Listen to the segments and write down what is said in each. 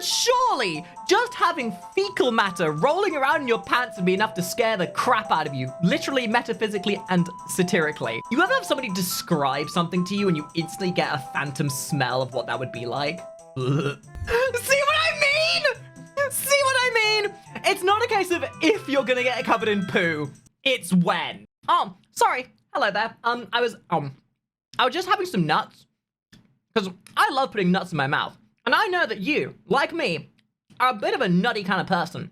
But surely, just having fecal matter rolling around in your pants would be enough to scare the crap out of you, literally, metaphysically, and satirically. You ever have somebody describe something to you and you instantly get a phantom smell of what that would be like? See what I mean? See what I mean? It's not a case of if you're gonna get covered in poo, it's when. Oh, sorry. Hello there. I was just having some nuts, because I love putting nuts in my mouth. And I know that you, like me, are a bit of a nutty kind of person.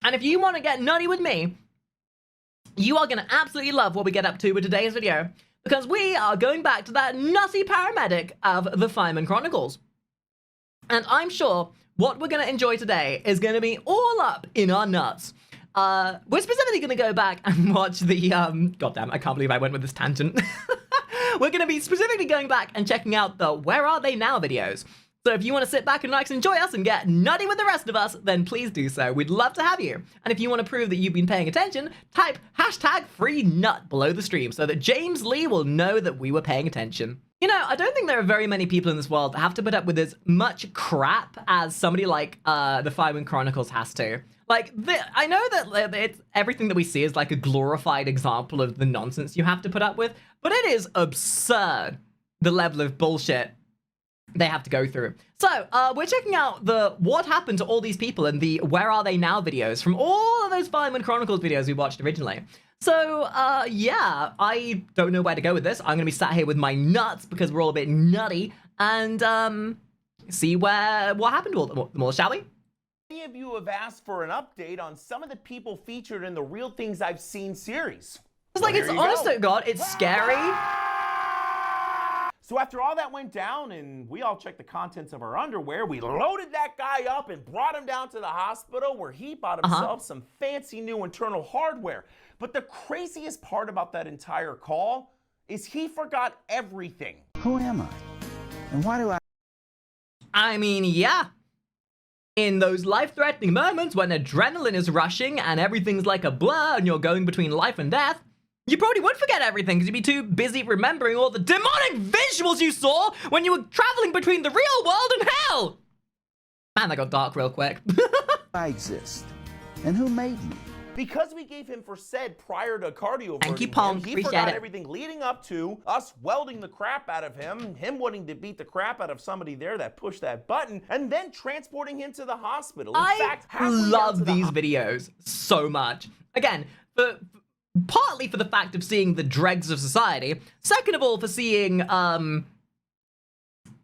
And if you want to get nutty with me, you are going to absolutely love what we get up to with today's video, because we are going back to that nutty paramedic of the Fireman Chronicles. And I'm sure what we're going to enjoy today is going to be all up in our nuts. We're specifically going to go back and watch the, goddamn, I can't believe I went with this tangent. We're going to be specifically going back and checking out the Where Are They Now videos. So if you want to sit back and relax and enjoy us and get nutty with the rest of us, then please do so. We'd love to have you. And if you want to prove that you've been paying attention, type #FreeNut below the stream so that James Lee will know that we were paying attention. You know, I don't think there are very many people in this world that have to put up with as much crap as somebody like the Fireman Chronicles has to. Like, I know that it's, everything that we see is like a glorified example of the nonsense you have to put up with, but it is absurd, the level of bullshit they have to go through. So, we're checking out the what happened to all these people in the Where Are They Now videos from all of those Fireman Chronicles videos we watched originally. So, yeah, I don't know where to go with this. I'm gonna be sat here with my nuts because we're all a bit nutty and, see what happened to them all, shall we? Many of you have asked for an update on some of the people featured in the Real Things I've Seen series. It's like, it's honest to God, it's scary. So after all that went down and we all checked the contents of our underwear, we loaded that guy up and brought him down to the hospital where he bought himself some fancy new internal hardware. But the craziest part about that entire call is he forgot everything. Who am I? And why do I mean, yeah. In those life-threatening moments when adrenaline is rushing and everything's like a blur and you're going between life and death, you probably would forget everything because you'd be too busy remembering all the demonic visuals you saw when you were traveling between the real world and hell! Man, that got dark real quick. I exist? And who made me? Because we gave him for said prior to cardioverting Thank you, Pong. him, he Appreciate forgot it. everything leading up to us welding the crap out of him wanting to beat the crap out of somebody there that pushed that button, and then transporting him to the hospital. In fact, I love these videos so much. Again, partly for the fact of seeing the dregs of society. Second of all, for seeing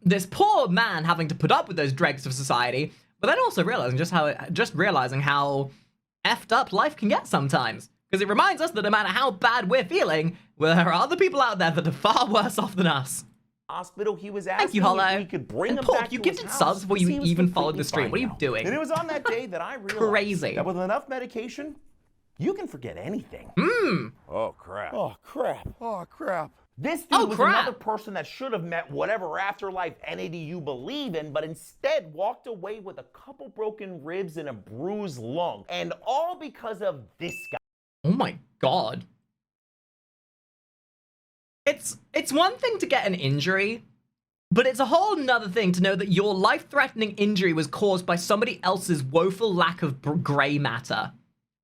this poor man having to put up with those dregs of society, but then also realizing how effed up life can get sometimes. Because it reminds us that no matter how bad we're feeling, there are other people out there that are far worse off than us. Hospital, he was asking Thank you, Hollow. if we could bring him Pork, back you to gifted his house subs before because you he was even followed completely the stream. fine What are you now. doing? And it was on that day that I realized Crazy. that with enough medication, you can forget anything. Oh, crap. Oh, crap. Oh, crap. This dude was another person that should have met whatever afterlife entity you believe in, but instead walked away with a couple broken ribs and a bruised lung. And all because of this guy. Oh my God. It's one thing to get an injury, but it's a whole nother thing to know that your life-threatening injury was caused by somebody else's woeful lack of gray matter.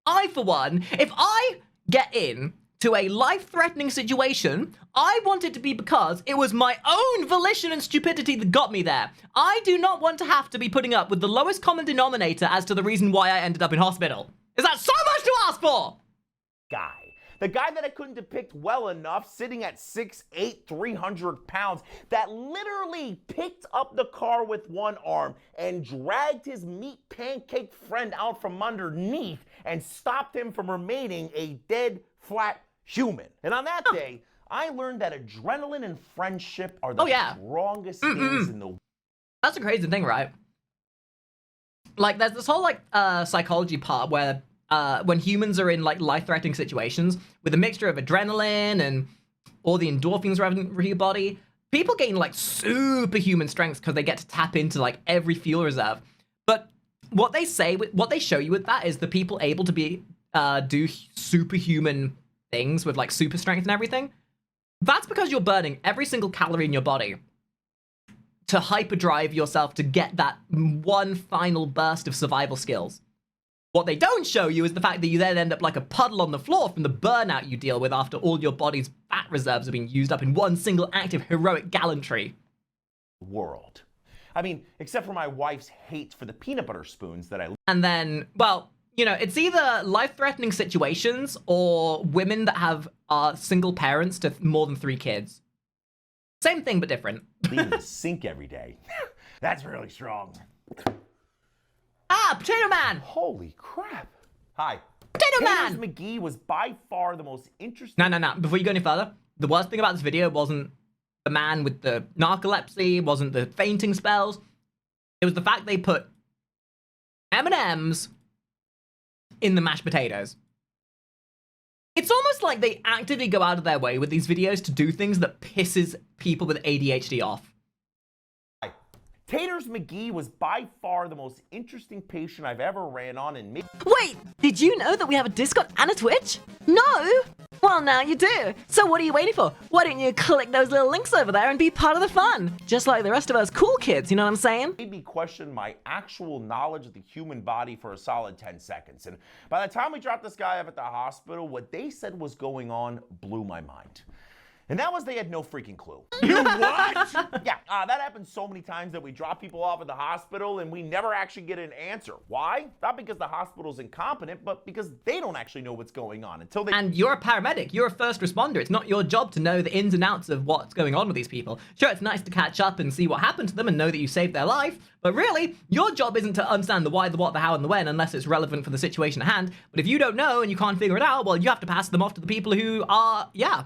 I, for one, if I get in to a life-threatening situation, I want it to be because it was my own volition and stupidity that got me there. I do not want to have to be putting up with the lowest common denominator as to the reason why I ended up in hospital. Is that so much to ask for? Guy. The guy that I couldn't depict well enough, sitting at 6'8", 300 pounds, that literally picked up the car with one arm and dragged his meat pancake friend out from underneath and stopped him from remaining a dead, flat human. And on that day, I learned that adrenaline and friendship are the strongest things in the world. That's a crazy thing, right? Like, there's this whole, like, psychology part where when humans are in, like, life-threatening situations with a mixture of adrenaline and all the endorphins running through your body, people gain, like, superhuman strengths because they get to tap into, like, every fuel reserve. But what they show you with that is the people able to do superhuman things with, like, super strength and everything. That's because you're burning every single calorie in your body to hyperdrive yourself to get that one final burst of survival skills. What they don't show you is the fact that you then end up like a puddle on the floor from the burnout you deal with after all your body's fat reserves are being used up in one single act of heroic gallantry. World. I mean, except for my wife's hate for the peanut butter spoons that I... And then, well, you know, it's either life-threatening situations or women that have single parents to more than 3 kids. Same thing, but different. leave in the sink every day. That's really strong. Ah, Potato Man! Holy crap. Hi. Potato Taters Man! McGee was by far the most interesting... No. Before you go any further, the worst thing about this video wasn't the man with the narcolepsy, wasn't the fainting spells. It was the fact they put M&Ms in the mashed potatoes. It's almost like they actively go out of their way with these videos to do things that pisses people with ADHD off. Taters McGee was by far the most interesting patient I've ever ran on in Wait, did you know that we have a Discord and a Twitch? No? Well, now you do. So what are you waiting for? Why don't you click those little links over there and be part of the fun? Just like the rest of us cool kids, you know what I'm saying? made me question my actual knowledge of the human body for a solid 10 seconds. And by the time we dropped this guy up at the hospital, what they said was going on blew my mind. And that was they had no freaking clue. You what? Yeah, that happens so many times that we drop people off at the hospital and we never actually get an answer. Why? Not because the hospital's incompetent, but because they don't actually know what's going on until they... And you're a paramedic, you're a first responder. It's not your job to know the ins and outs of what's going on with these people. Sure, it's nice to catch up and see what happened to them and know that you saved their life, but really, your job isn't to understand the why, the what, the how, and the when unless it's relevant for the situation at hand. But if you don't know and you can't figure it out, well, you have to pass them off to the people who are, yeah.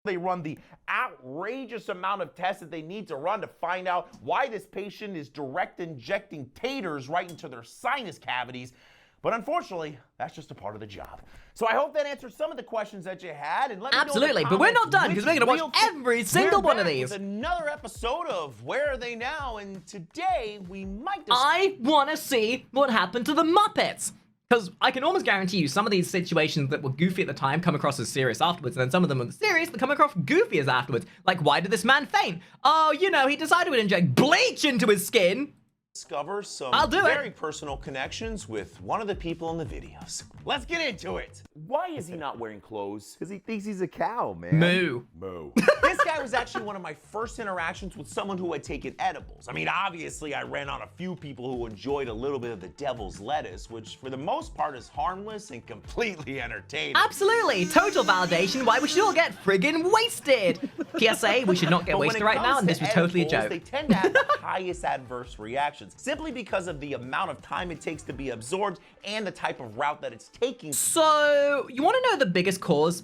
They run the outrageous amount of tests that they need to run to find out why this patient is direct injecting taters right into their sinus cavities. But unfortunately, that's just a part of the job. So I hope that answers some of the questions that you had. And let me Absolutely, know in the but we're not comments done because we're going to watch every single one of these. With another episode of Where Are They Now? And today we might I want to see what happened to the Muppets. Because I can almost guarantee you some of these situations that were goofy at the time come across as serious afterwards, and then some of them are serious that come across goofy as afterwards. Like, why did this man faint? Oh, you know, he decided to inject bleach into his skin. discover some I'll do it. very personal connections with one of the people in the videos. Let's get into it. Why is he not wearing clothes? Because he thinks he's a cow, man. Moo. Moo. This guy was actually one of my first interactions with someone who had taken edibles. I mean, obviously, I ran on a few people who enjoyed a little bit of the devil's lettuce, which for the most part is harmless and completely entertaining. Absolutely. Total validation why we should all get friggin' wasted. PSA, we should not get But when wasted it right comes now, and to this was totally a edibles, joke. They tend to have the highest adverse reactions, simply because of the amount of time it takes to be absorbed and the type of route that it's taking. So, you want to know the biggest cause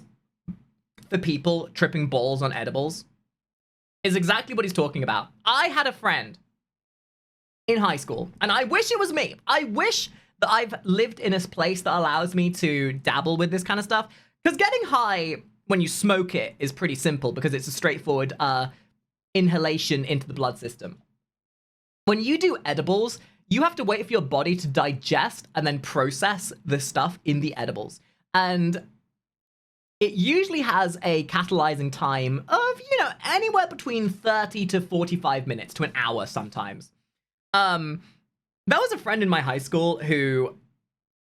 for people tripping balls on edibles? Is exactly what he's talking about. I had a friend in high school, and I wish it was me. I wish that I've lived in a place that allows me to dabble with this kind of stuff. Because getting high when you smoke it is pretty simple because it's a straightforward inhalation into the blood system. When you do edibles, you have to wait for your body to digest and then process the stuff in the edibles. And it usually has a catalyzing time of, you know, anywhere between 30 to 45 minutes to an hour sometimes. There was a friend in my high school who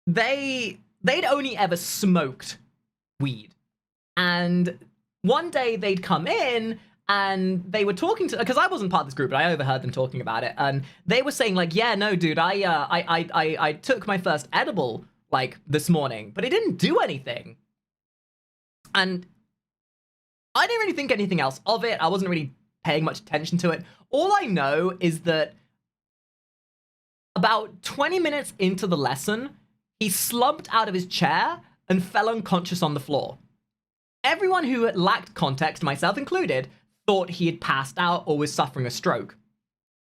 they'd only ever smoked weed. And one day they'd come in and they were talking to, because I wasn't part of this group, but I overheard them talking about it. And they were saying like, yeah, no, dude, I took my first edible like this morning, but it didn't do anything. And I didn't really think anything else of it. I wasn't really paying much attention to it. All I know is that about 20 minutes into the lesson, he slumped out of his chair and fell unconscious on the floor. Everyone who lacked context, myself included, thought he had passed out or was suffering a stroke.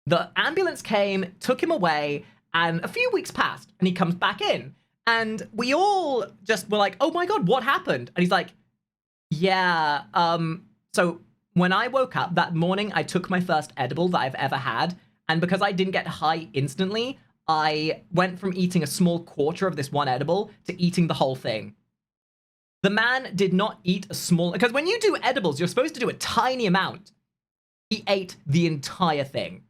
The ambulance came, took him away, and a few weeks passed, and he comes back in. And we all just were like, oh my god, what happened? And he's like, yeah, so when I woke up that morning, I took my first edible that I've ever had, and because I didn't get high instantly, I went from eating a small quarter of this one edible to eating the whole thing. The man did not eat a small, because when you do edibles, you're supposed to do a tiny amount. He ate the entire thing.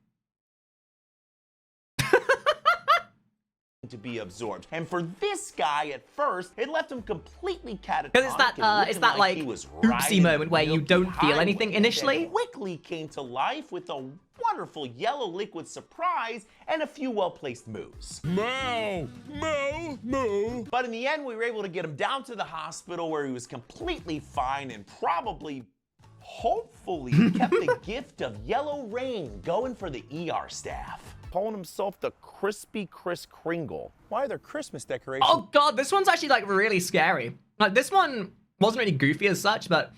To be absorbed. And for this guy, at first, it left him completely catatonic. Because it's that like he was oopsie riding moment where you milky don't feel highway anything that initially. quickly came to life with a wonderful yellow liquid surprise and a few well-placed moves. Moo! Moo! Moo! But in the end, we were able to get him down to the hospital where he was completely fine and probably, hopefully, kept the gift of yellow rain going for the ER staff. Calling himself the Crispy Kris Kringle. Why are there Christmas decorations? Oh god, this one's actually like really scary. Like this one wasn't really goofy as such, but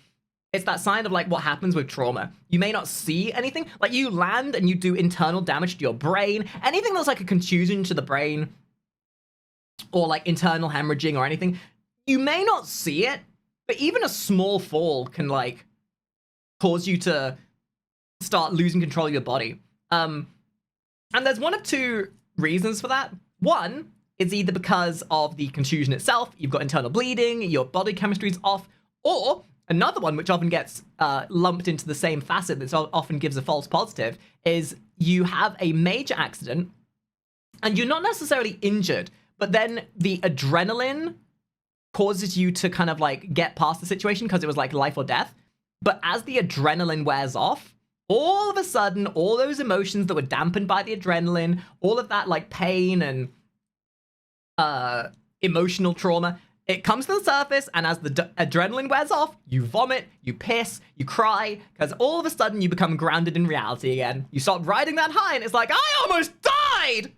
it's that sign of like what happens with trauma. You may not see anything, like you land and you do internal damage to your brain. Anything that's like a contusion to the brain or like internal hemorrhaging or anything, you may not see it, but even a small fall can like cause you to start losing control of your body. And there's one of two reasons for that. One is either because of the contusion itself, you've got internal bleeding, your body chemistry's off, or another one, which often gets lumped into the same facet that often gives a false positive, is you have a major accident and you're not necessarily injured, but then the adrenaline causes you to kind of like get past the situation because it was like life or death. But as the adrenaline wears off, all of a sudden, all those emotions that were dampened by the adrenaline, all of that like pain and emotional trauma, it comes to the surface, and as the adrenaline wears off, you vomit, you piss, you cry, because all of a sudden you become grounded in reality again. You start riding that high, and it's like, I almost died!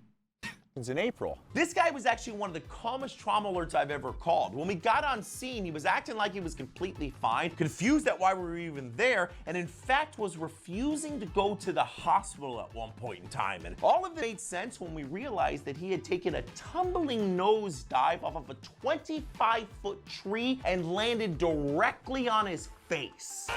In April. This guy was actually one of the calmest trauma alerts I've ever called. When we got on scene, he was acting like he was completely fine, confused at why we were even there, and in fact was refusing to go to the hospital at one point in time. And all of it made sense when we realized that he had taken a tumbling nose dive off of a 25-foot tree and landed directly on his face.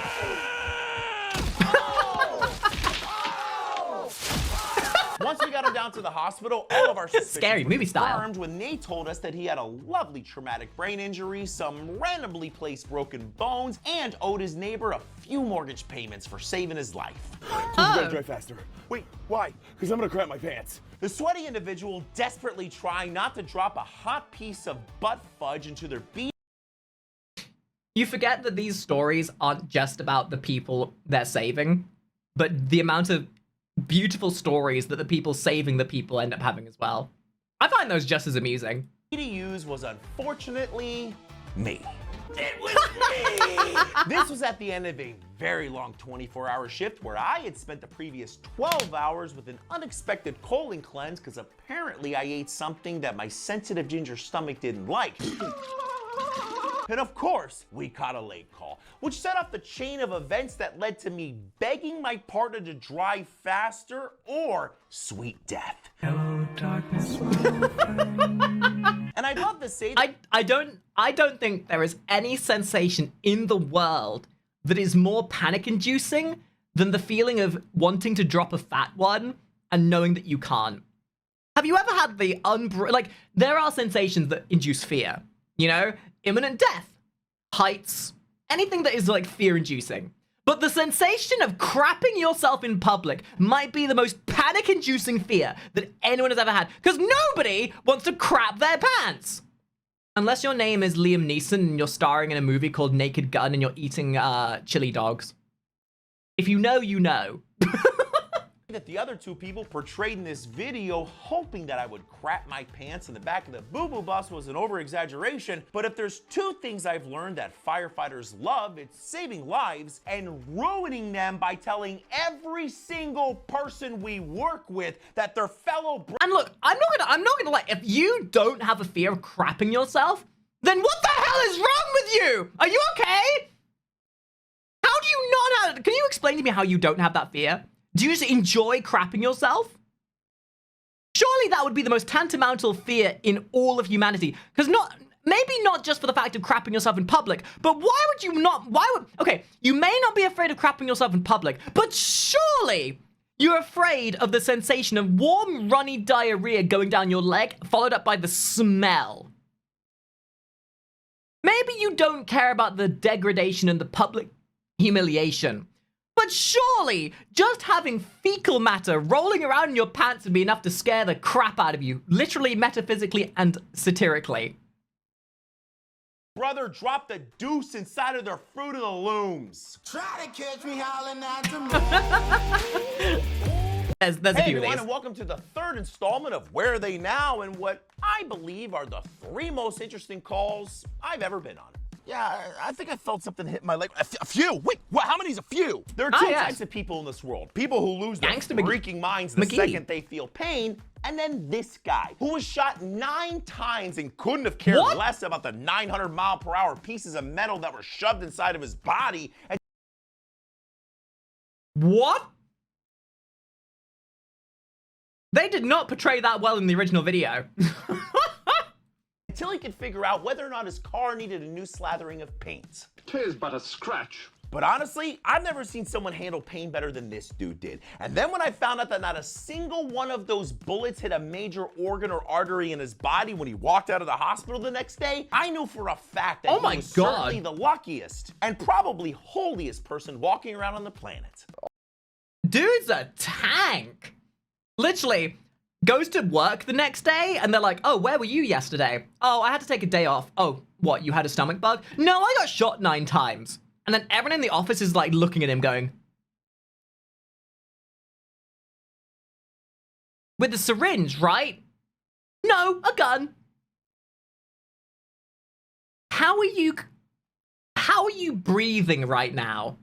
Once we got him down to the hospital, all of our suspicions Scary were movie style. confirmed when they told us that he had a lovely traumatic brain injury, some randomly placed broken bones, and owed his neighbor a few mortgage payments for saving his life. Gotta drive faster. Wait, why? Because I'm gonna crap my pants. The sweaty individual desperately trying not to drop a hot piece of butt fudge into their beef. You forget that these stories aren't just about the people they're saving, but the amount of beautiful stories that the people saving the people end up having as well. I find those just as amusing. To use was unfortunately me. It was me! This was at the end of a very long 24-hour shift where I had spent the previous 12 hours with an unexpected colon cleanse because apparently I ate something that my sensitive ginger stomach didn't like. And of course, we caught a late call, which set off the chain of events that led to me begging my partner to drive faster or sweet death. Hello, darkness, my friend. And I'd love to say that I don't think there is any sensation in the world that is more panic-inducing than the feeling of wanting to drop a fat one and knowing that you can't. Have you ever had the like, there are sensations that induce fear, you know? Imminent death, heights, anything that is like fear-inducing. But the sensation of crapping yourself in public might be the most panic-inducing fear that anyone has ever had, because nobody wants to crap their pants. Unless your name is Liam Neeson and you're starring in a movie called Naked Gun and you're eating chili dogs. If you know, you know. that the other two people portrayed in this video hoping that I would crap my pants in the back of the boo-boo bus was an over-exaggeration, but if there's two things I've learned that firefighters love, it's saving lives and ruining them by telling every single person we work with that their fellow And look, I'm not gonna lie, if you don't have a fear of crapping yourself, then what the hell is wrong with you? Are you okay? How do you not have, can you explain to me how you don't have that fear? Do you just enjoy crapping yourself? Surely that would be the most tantamount fear in all of humanity. Because maybe not just for the fact of crapping yourself in public, but okay, you may not be afraid of crapping yourself in public, but surely you're afraid of the sensation of warm, runny diarrhea going down your leg, followed up by the smell. Maybe you don't care about the degradation and the public humiliation, But surely, just having fecal matter rolling around in your pants would be enough to scare the crap out of you, literally, metaphysically, and satirically. Brother dropped a deuce inside of their Fruit of the Looms. Try to catch me howling at the moon. There's a Hey few of everyone, these. and welcome to the third installment of Where Are They Now, and what I believe are the 3 most interesting calls I've ever been on. Yeah, I think I felt something hit my leg. A few? Wait, how many's a few? There are two yes. types of people in this world. People who lose their Gangsta freaking minds the McGee. second they feel pain, and then this guy, who was shot 9 times and couldn't have cared What? less about the 900-mile-per-hour pieces of metal that were shoved inside of his body. And What? They did not portray that well in the original video. until he could figure out whether or not his car needed a new slathering of paint. 'Tis but a scratch. But honestly, I've never seen someone handle pain better than this dude did. And then when I found out that not a single one of those bullets hit a major organ or artery in his body when he walked out of the hospital the next day, I knew for a fact that Oh he my was God. certainly the luckiest and probably holiest person walking around on the planet. Dude's a tank. Literally, goes to work the next day, and they're like, oh, where were you yesterday? Oh, I had to take a day off. Oh, what, you had a stomach bug? No, I got shot 9 times. And then everyone in the office is like looking at him going, with the syringe, right? No, a gun. How are you breathing right now?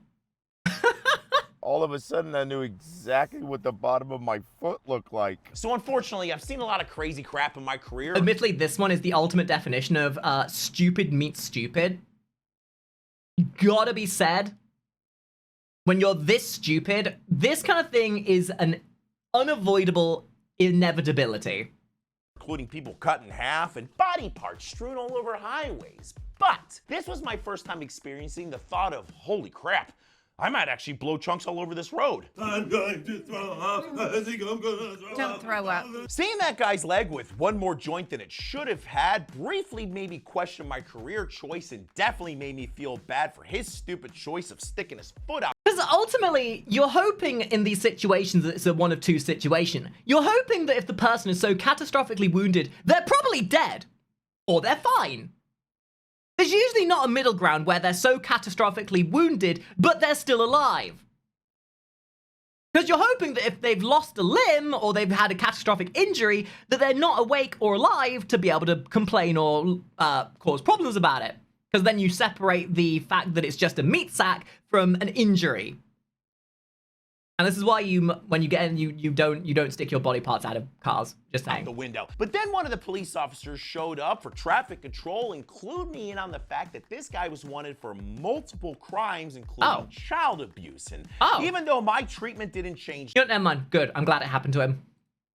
All of a sudden, I knew exactly what the bottom of my foot looked like. So unfortunately, I've seen a lot of crazy crap in my career. Admittedly, this one is the ultimate definition of stupid meets stupid. Gotta be said, when you're this stupid, this kind of thing is an unavoidable inevitability. Including people cut in half and body parts strewn all over highways. But this was my first time experiencing the thought of, holy crap, I might actually blow chunks all over this road. I'm going to throw up. I think I'm gonna throw Don't up. throw up. Seeing that guy's leg with one more joint than it should have had briefly made me question my career choice and definitely made me feel bad for his stupid choice of sticking his foot out. Because ultimately, you're hoping in these situations that it's a one of two situation. You're hoping that if the person is so catastrophically wounded, they're probably dead. Or they're fine. There's usually not a middle ground where they're so catastrophically wounded, but they're still alive. Because you're hoping that if they've lost a limb or they've had a catastrophic injury, that they're not awake or alive to be able to complain or cause problems about it. Because then you separate the fact that it's just a meat sack from an injury. And this is why when you get in, you don't stick your body parts out of cars. Just saying. The window. But then one of the police officers showed up for traffic control and clued me in on the fact that this guy was wanted for multiple crimes, including child abuse. And even though my treatment didn't change Never mind. Good. I'm glad it happened to him.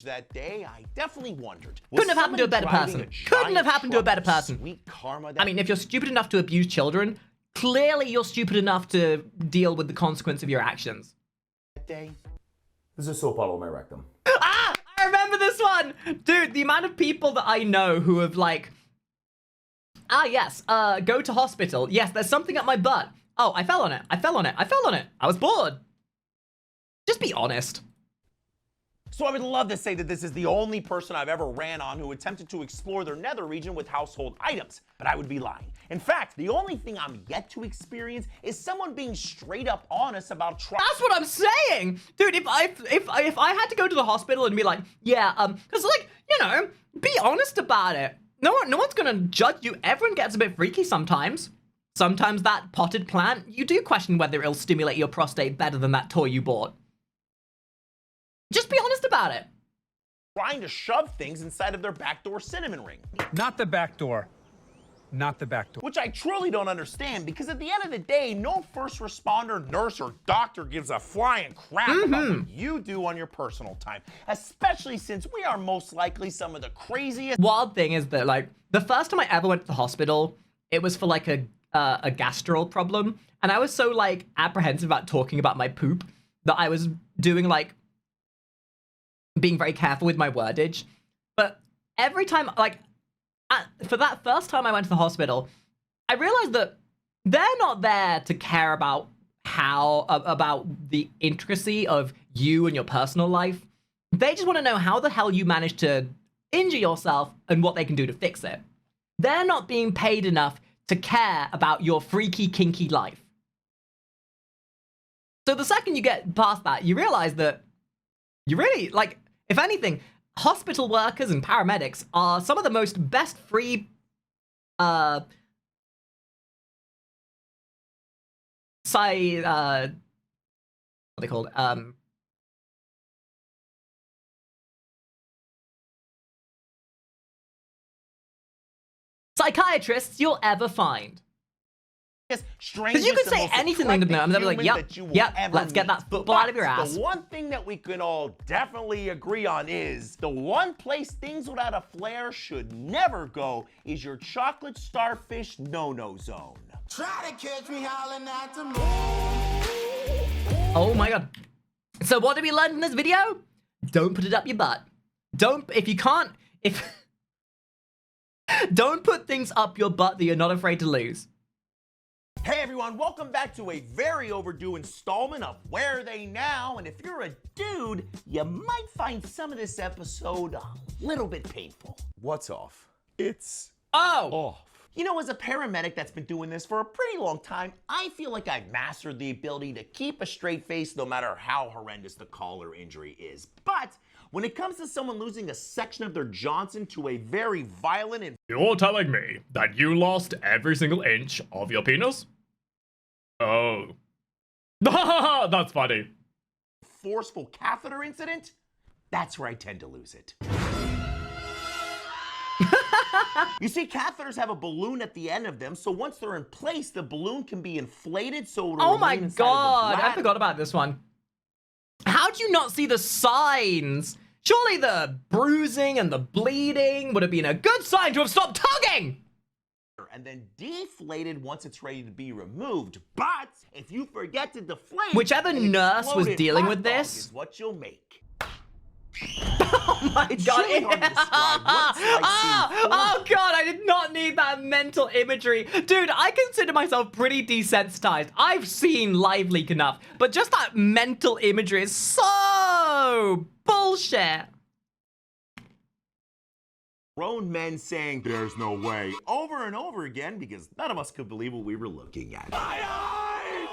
that day, I definitely wondered. Couldn't have happened to a better person. Couldn't have happened to a better person. Sweet karma that I mean, if you're stupid enough to abuse children, clearly you're stupid enough to deal with the consequence of your actions. day. There's a soap bottle in my rectum. Ah! I remember this one! Dude, the amount of people that I know who have like, yes, go to hospital. Yes, there's something up my butt. Oh, I fell on it. I fell on it. I fell on it. I was bored. Just be honest. So I would love to say that this is the only person I've ever ran on who attempted to explore their nether region with household items, but I would be lying. In fact, the only thing I'm yet to experience is someone being straight up honest about That's what I'm saying! Dude, if I had to go to the hospital and be like, yeah, cause like, you know, be honest about it. No one's gonna judge you. Everyone gets a bit freaky sometimes. Sometimes that potted plant, you do question whether it'll stimulate your prostate better than that toy you bought. Just be honest about it. trying to shove things inside of their backdoor cinnamon ring. Not the back door. Not the back door. Which I truly don't understand, because at the end of the day, no first responder, nurse, or doctor gives a flying crap about what you do on your personal time, especially since we are most likely some of the craziest. Wild thing is that, like, the first time I ever went to the hospital, it was for like a gastral problem, and I was so like apprehensive about talking about my poop that I was doing like being very careful with my wordage. But every time, like, for that first time I went to the hospital, I realized that they're not there to care about about the intricacy of you and your personal life. They just want to know how the hell you managed to injure yourself and what they can do to fix it. They're not being paid enough to care about your freaky, kinky life. So the second you get past that, you realize that you really, like, if anything, hospital workers and paramedics are some of the most best free, what are they called? Psychiatrists you'll ever find. Because you could say anything to them and they'll be like, yep, let's get that football out of your ass. The one thing that we can all definitely agree on is the one place things without a flair should never go is your chocolate starfish no-no zone. Try to catch me howling at the moon. Oh my god. So what did we learn in this video? Don't put it up your butt. Don't put things up your butt that you're not afraid to lose. Hey everyone, welcome back to a very overdue installment of Where Are They Now? And if you're a dude, you might find some of this episode a little bit painful. What's off? It's off. You know, as a paramedic that's been doing this for a pretty long time, I feel like I've mastered the ability to keep a straight face no matter how horrendous the call or injury is. But when it comes to someone losing a section of their Johnson to a very violent and You're telling me that you lost every single inch of your penis? Oh. That's funny. forceful catheter incident, that's where I tend to lose it. You see, catheters have a balloon at the end of them, so once they're in place, the balloon can be inflated so it'll Oh my remain inside god, of the I forgot about this one. How'd you not see the signs? Surely the bruising and the bleeding would have been a good sign to have stopped tugging! And then deflated once it's ready to be removed. But if you forget to deflate, whichever nurse was dealing with this is what you'll make. Oh my god! Really hard to describe what it's like Oh god! I did not need that mental imagery, dude. I consider myself pretty desensitized. I've seen Live Leak enough, but just that mental imagery is so bullshit. Grown men saying, "There's no way," over and over again because none of us could believe what we were looking at.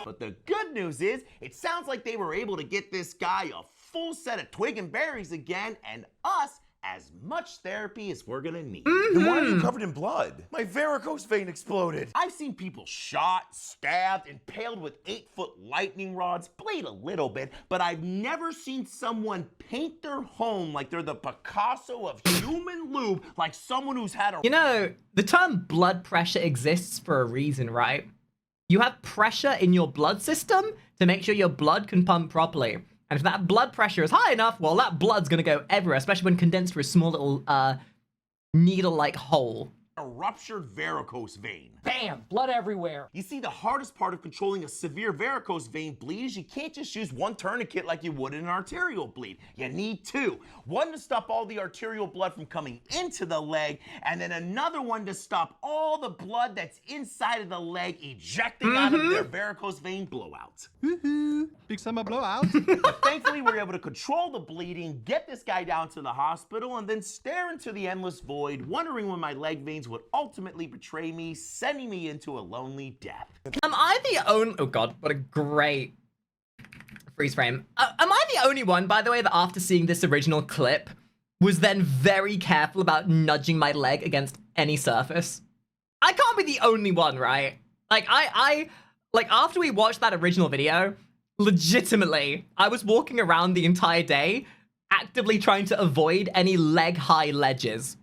But the good news is, it sounds like they were able to get this guy a full set of twig and berries again, and us as much therapy as we're gonna need. Then why are you covered in blood? My varicose vein exploded. I've seen people shot, stabbed, impaled with 8-foot lightning rods, bleed a little bit, but I've never seen someone paint their home like they're the Picasso of human lube, like someone who's had a... You know, the term blood pressure exists for a reason, right? You have pressure in your blood system to make sure your blood can pump properly. And if that blood pressure is high enough, well, that blood's gonna go everywhere, especially when condensed through a small little needle-like hole. A ruptured varicose vein. Bam! Blood everywhere. You see, the hardest part of controlling a severe varicose vein bleed is you can't just use one tourniquet like you would in an arterial bleed. You need two. One to stop all the arterial blood from coming into the leg, and then another one to stop all the blood that's inside of the leg ejecting out of their varicose vein blowout. Big summer blowout. But thankfully, we were able to control the bleeding, get this guy down to the hospital, and then stare into the endless void, wondering when my leg veins would ultimately betray me, sending me into a lonely death. Am I the only... Oh god, what a great freeze frame. Am I the only one, by the way, that after seeing this original clip, was then very careful about nudging my leg against any surface? I can't be the only one, right? Like, like, after we watched that original video, legitimately, I was walking around the entire day, actively trying to avoid any leg-high ledges.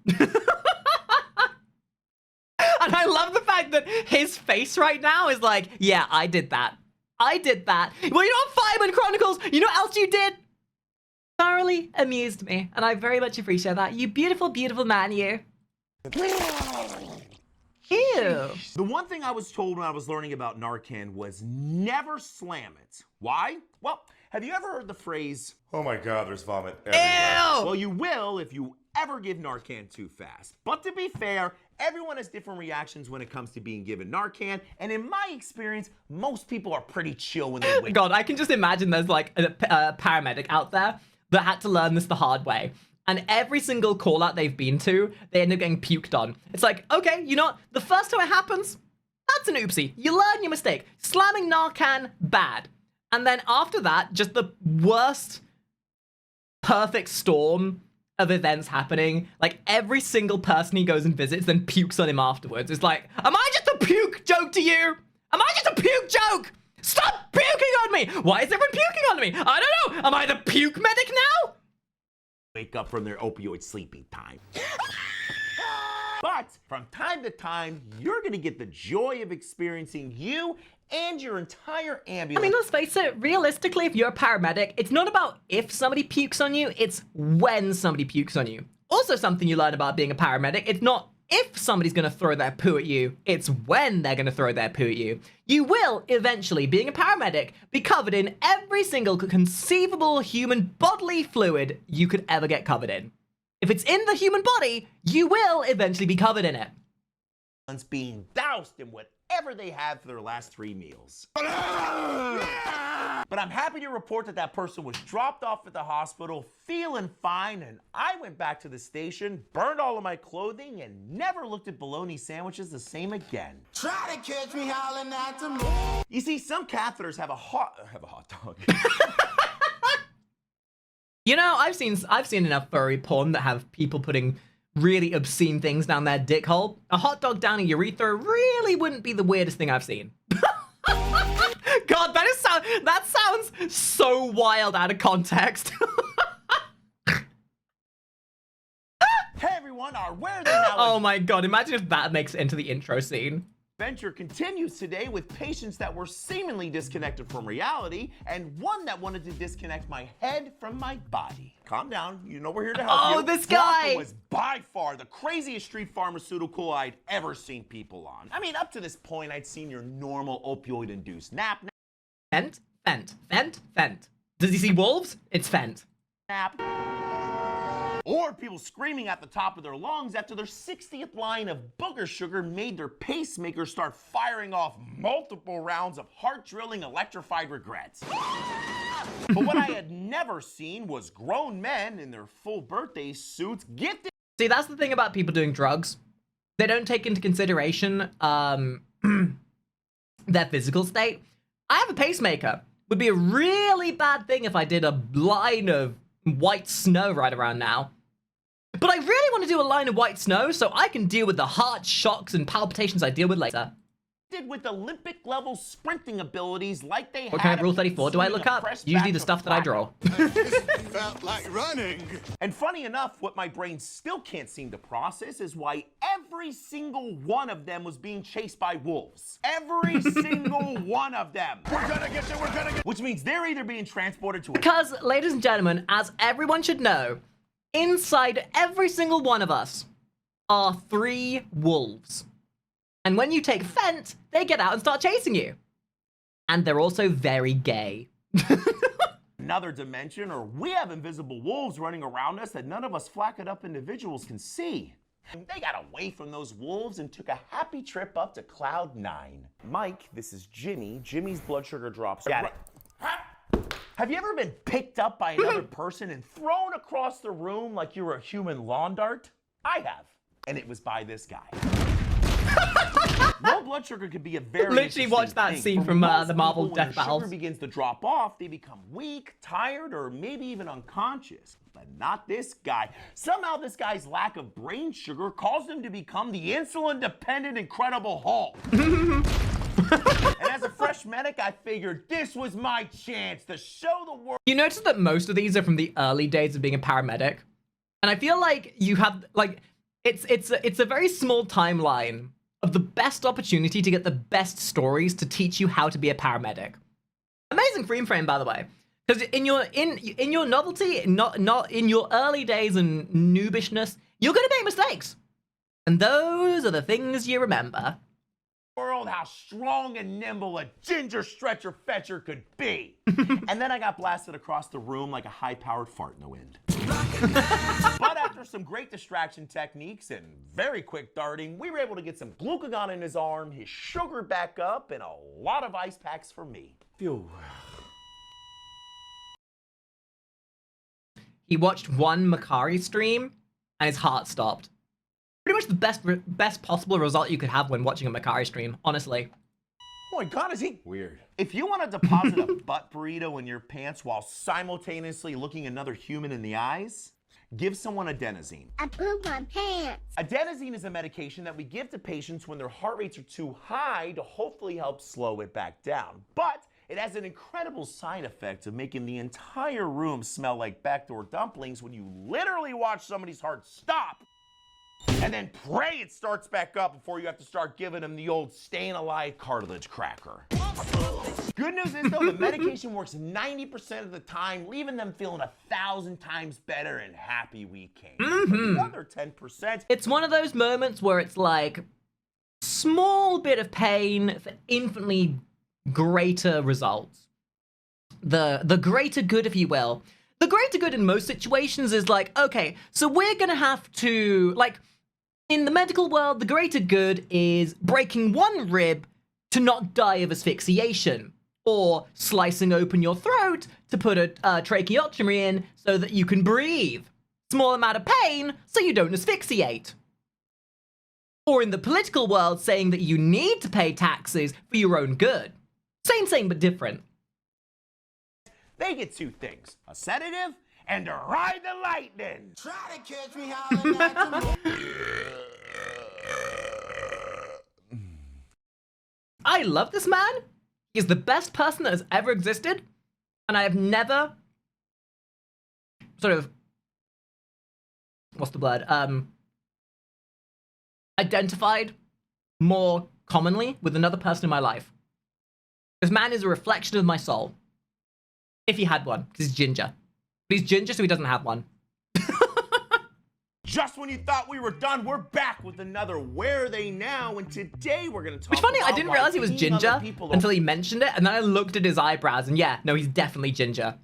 And I love the fact that his face right now is like, yeah, I did that. I did that. Well, you know what, Fireman Chronicles? You know what else you did? Thoroughly amused me, and I very much appreciate that. You beautiful, beautiful man, you. Ew. The one thing I was told when I was learning about Narcan was never slam it. Why? Well, Have you ever heard the phrase, Oh my god, there's vomit everywhere. well, you will if you ever give Narcan too fast. But to be fair, everyone has different reactions when it comes to being given Narcan, and in my experience, most people are pretty chill when they wake. God, I can just imagine there's like a paramedic out there that had to learn this the hard way. And every single call out they've been to, they end up getting puked on. It's like, okay, you know what? The first time it happens, that's an oopsie. You learn your mistake. Slamming Narcan, bad. And then after that, just the worst perfect storm of events happening. Like every single person he goes and visits then pukes on him afterwards. It's like, am I just a puke joke to you? Am I just a puke joke? Stop puking on me! Why is everyone puking on me? I don't know. Am I the puke medic now? Wake up from their opioid sleeping time. But from time to time, you're gonna get the joy of experiencing you and your entire ambulance. I mean, let's face it, realistically, if you're a paramedic, it's not about if somebody pukes on you, it's when somebody pukes on you. Also something you learn about being a paramedic, it's not if somebody's gonna throw their poo at you, it's when they're gonna throw their poo at you. You will eventually, being a paramedic, be covered in every single conceivable human bodily fluid you could ever get covered in. If it's in the human body, you will eventually be covered in it. Being doused in whatever they had for their last 3 meals. But I'm happy to report that that person was dropped off at the hospital feeling fine, and I went back to the station, burned all of my clothing, and never looked at bologna sandwiches the same again. Try to catch me howling at the moon. You see, some catheters have a hot dog. You know, I've seen enough furry porn that have people putting really obscene things down their dick hole. A hot dog down a urethra really wouldn't be the weirdest thing I've seen. God, that sounds so wild out of context. Hey everyone, where are they now? Oh my God, imagine if that makes it into the intro scene. Adventure continues today with patients that were seemingly disconnected from reality and one that wanted to disconnect my head from my body. Calm down, you know we're here to help you. Oh, this guy! Flocka was by far the craziest street pharmaceutical I'd ever seen people on. I mean, up to this point, I'd seen your normal opioid-induced nap. Fent. Does he see wolves? It's Fent. Nap. Or people screaming at the top of their lungs after their 60th line of booger sugar made their pacemaker start firing off multiple rounds of heart-drilling electrified regrets. But what I had never seen was grown men in their full birthday suits gifted. See, that's the thing about people doing drugs. They don't take into consideration their physical state. I have a pacemaker. Would be a really bad thing if I did a line of white snow right around now. But I really want to do a line of white snow so I can deal with the heart shocks and palpitations I deal with later. With Olympic level sprinting abilities like they What kind of Rule 34 do I look up? Usually the stuff that I draw. Felt like running. And funny enough, what my brain still can't seem to process is why every single one of them was being chased by wolves. Every single one of them. We're gonna get you, we're gonna get. Which means they're either being transported to a... Because, ladies and gentlemen, as everyone should know, inside every single one of us are 3 wolves. And when you take Fent, they get out and start chasing you. And they're also very gay. Another dimension, or we have invisible wolves running around us that none of us flaccid up individuals can see. They got away from those wolves and took a happy trip up to Cloud 9. Mike, this is Jimmy. Jimmy's blood sugar drops. Got it. Have you ever been picked up by another person and thrown across the room like you were a human lawn dart? I have. And it was by this guy. Low blood sugar could be a very literally watch that scene from the Marvel Death Battles. When sugar begins to drop off, they become weak, tired, or maybe even unconscious. But not this guy. Somehow this guy's lack of brain sugar caused him to become the insulin-dependent Incredible Hulk. And as a fresh medic, I figured this was my chance to show the world. You notice that most of these are from the early days of being a paramedic. And I feel like you have, like, it's a very small timeline of the best opportunity to get the best stories to teach you how to be a paramedic. Amazing frame, by the way, because in your novelty, not in your early days and noobishness, you're gonna make mistakes, and those are the things you remember. world how strong and nimble a ginger stretcher fetcher could be. And then I got blasted across the room like a high-powered fart in the wind. But after some great distraction techniques and very quick darting, we were able to get some glucagon in his arm, his sugar back up, and a lot of ice packs for me. Phew. He watched one Makari stream and his heart stopped. Pretty much the best possible result you could have when watching a Makari stream, honestly. Oh my God, is he Weird. If you want to deposit a butt burrito in your pants while simultaneously looking another human in the eyes, give someone adenosine. I pooped my pants. Adenosine is a medication that we give to patients when their heart rates are too high to hopefully help slow it back down. But it has an incredible side effect of making the entire room smell like backdoor dumplings when you literally watch somebody's heart stop and then pray it starts back up before you have to start giving them the old staying alive cartilage cracker. Good news is, though, the medication works 90% of the time, leaving them feeling 1,000 times better and happy we came. The other 10%. It's one of those moments where it's like, small bit of pain for infinitely greater results. The greater good, if you will. The greater good in most situations is like, okay, so we're gonna have to, like, in the medical world, the greater good is breaking one rib to not die of asphyxiation, or slicing open your throat to put a tracheotomy in so that you can breathe. Small amount of pain so you don't asphyxiate. Or in the political world, saying that you need to pay taxes for your own good. Same but different. They get two things, a sedative and to ride the lightning. Try to catch me howling at the moon. I love this man. He is the best person that has ever existed. And I have never sort of, what's the word? Identified more commonly with another person in my life. This man is a reflection of my soul. If he had one, because he's ginger. But he's ginger, so he doesn't have one. Just when you thought we were done, we're back with another Where Are They Now? And today we're going to talk Which funny, about I didn't realize he was peeing on the ginger people until he mentioned it, and then I looked at his eyebrows, and yeah, no, he's definitely ginger.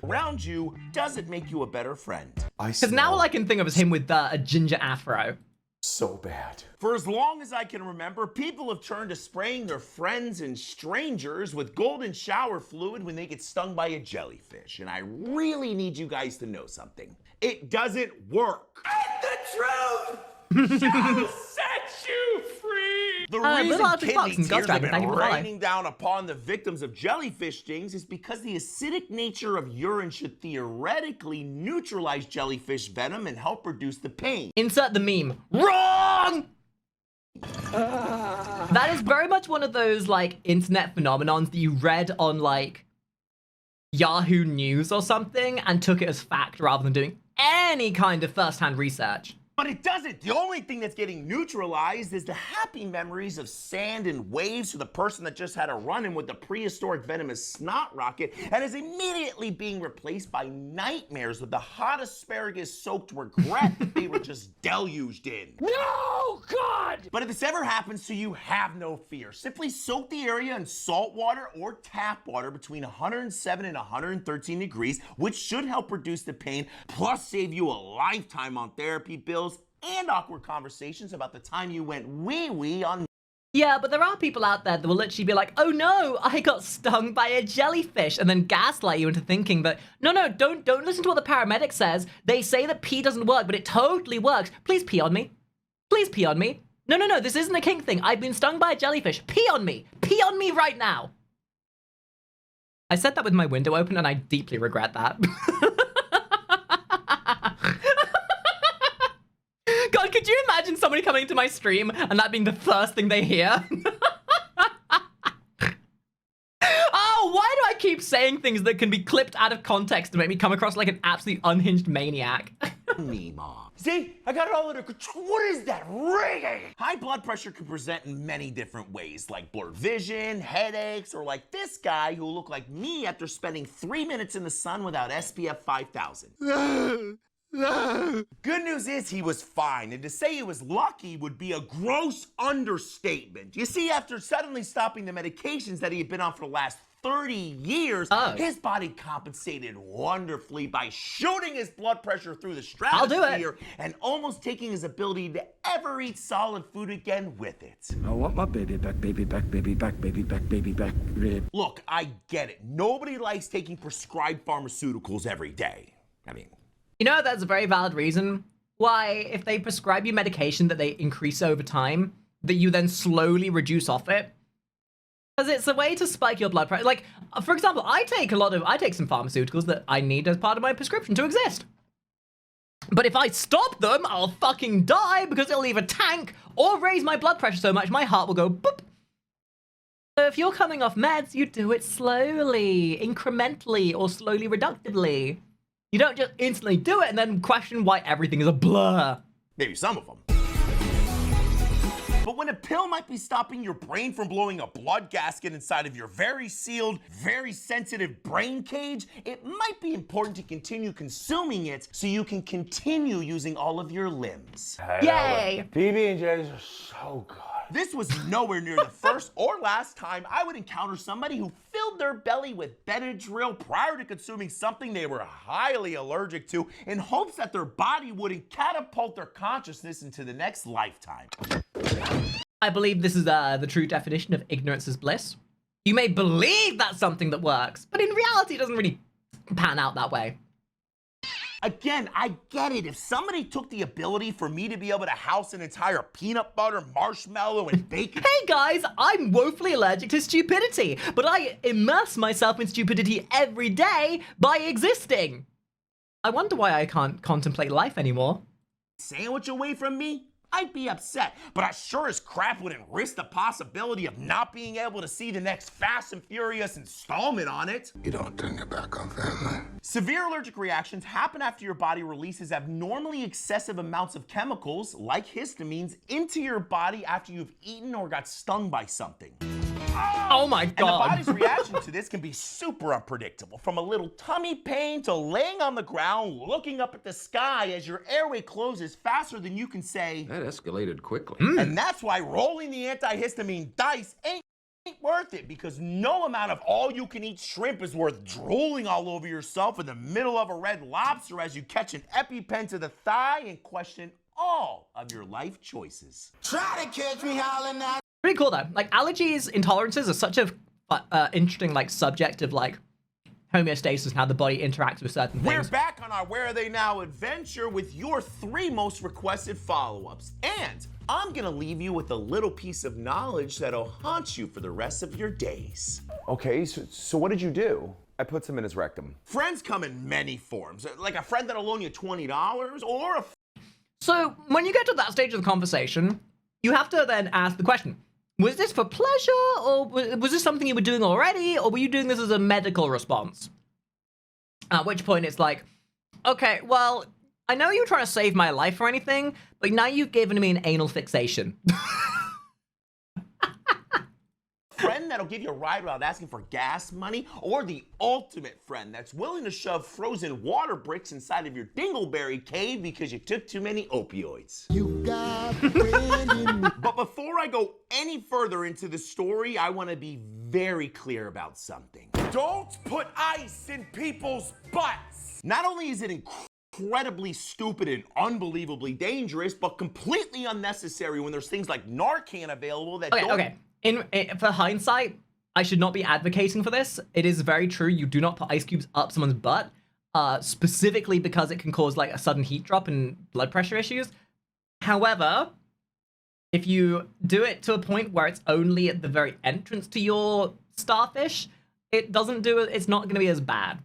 around you. Does it make you a better friend? Because now all I can think of is him with a ginger afro. So bad. For as long as I can remember, people have turned to spraying their friends and strangers with golden shower fluid when they get stung by a jellyfish. And I really need you guys to know something. It doesn't work. And the truth shall set you free. The reason kidney tears have been raining down upon the victims of jellyfish stings is because the acidic nature of urine should theoretically neutralize jellyfish venom and help reduce the pain. Insert the meme. Wrong! That is very much one of those, like, internet phenomenons that you read on, like, Yahoo News or something and took it as fact rather than doing any kind of first-hand research. But it doesn't. The only thing that's getting neutralized is the happy memories of sand and waves for the person that just had a run-in with the prehistoric venomous snot rocket and is immediately being replaced by nightmares with the hot asparagus-soaked regret that they were just deluged in. No, God! But if this ever happens to you, have no fear. Simply soak the area in salt water or tap water between 107 and 113 degrees, which should help reduce the pain, plus save you a lifetime on therapy bills and awkward conversations about the time you went wee-wee on. Yeah, but there are people out there that will literally be like, oh no, I got stung by a jellyfish, and then gaslight you into thinking that, no, don't listen to what the paramedic says. They say that pee doesn't work, but it totally works. Please pee on me. Please pee on me. No, this isn't a kink thing. I've been stung by a jellyfish. Pee on me. Pee on me right now. I said that with my window open, and I deeply regret that. God, could you imagine somebody coming into my stream and that being the first thing they hear? Oh, why do I keep saying things that can be clipped out of context to make me come across like an absolute unhinged maniac? Me, Mom. See, I got it all under control. What is that ringing? High blood pressure can present in many different ways, like blurred vision, headaches, or like this guy who looked like me after spending 3 minutes in the sun without SPF 5000. Good news is he was fine, and to say he was lucky would be a gross understatement. You see, after suddenly stopping the medications that he had been on for the last 30 years, his body compensated wonderfully by shooting his blood pressure through the stratosphere and almost taking his ability to ever eat solid food again with it. I want my baby back, baby back, baby back, baby back, baby back, rib. Look, I get it. Nobody likes taking prescribed pharmaceuticals every day. I mean, you know, that's a very valid reason why if they prescribe you medication that they increase over time, that you then slowly reduce off it. Because it's a way to spike your blood pressure. Like, for example, I take some pharmaceuticals that I need as part of my prescription to exist. But if I stop them, I'll fucking die because it'll either tank or raise my blood pressure so much my heart will go boop. So if you're coming off meds, you do it slowly, incrementally, or slowly reductively. You don't just instantly do it and then question why everything is a blur. Maybe some of them. But when a pill might be stopping your brain from blowing a blood gasket inside of your very sealed, very sensitive brain cage, it might be important to continue consuming it so you can continue using all of your limbs. Yay! PB&Js are so good. This was nowhere near the first or last time I would encounter somebody who filled their belly with Benadryl prior to consuming something they were highly allergic to in hopes that their body wouldn't catapult their consciousness into the next lifetime. I believe this is the true definition of ignorance is bliss. You may believe that's something that works, but in reality it doesn't really pan out that way. Again, I get it. If somebody took the ability for me to be able to house an entire peanut butter, marshmallow, and bacon... Hey guys, I'm woefully allergic to stupidity, but I immerse myself in stupidity every day by existing. I wonder why I can't contemplate life anymore. Sandwich away from me? I'd be upset, but I sure as crap wouldn't risk the possibility of not being able to see the next Fast and Furious installment on it. You don't turn your back on family. Severe allergic reactions happen after your body releases abnormally excessive amounts of chemicals, like histamines, into your body after you've eaten or got stung by something. Oh my God. And the body's reaction to this can be super unpredictable, from a little tummy pain to laying on the ground, looking up at the sky as your airway closes faster than you can say. That escalated quickly. And that's why rolling the antihistamine dice ain't worth it, because no amount of all-you-can-eat shrimp is worth drooling all over yourself in the middle of a Red Lobster as you catch an EpiPen to the thigh and question all of your life choices. Try to catch me howling at. Pretty cool though. Like allergies, intolerances are such a interesting like subject of like homeostasis and how the body interacts with certain things. We're back on our Where Are They Now adventure with your 3 most requested follow-ups. And I'm gonna leave you with a little piece of knowledge that'll haunt you for the rest of your days. Okay, so what did you do? I put some in his rectum. Friends come in many forms, like a friend that'll loan you $20 or a... So when you get to that stage of the conversation, you have to then ask the question, was this for pleasure, or was this something you were doing already, or were you doing this as a medical response? At which point it's like, okay, well, I know you were trying to save my life or anything, but now you've given me an anal fixation. Friend that'll give you a ride without asking for gas money, or the ultimate friend that's willing to shove frozen water bricks inside of your dingleberry cave because you took too many opioids. You got a friend in me. But before I go any further into the story, I want to be very clear about something. Don't put ice in people's butts! Not only is it incredibly stupid and unbelievably dangerous, but completely unnecessary when there's things like Narcan available that don't... Okay. For hindsight, I should not be advocating for this. It is very true. You do not put ice cubes up someone's butt, specifically because it can cause like a sudden heat drop and blood pressure issues. However, if you do it to a point where it's only at the very entrance to your starfish, it's not going to be as bad.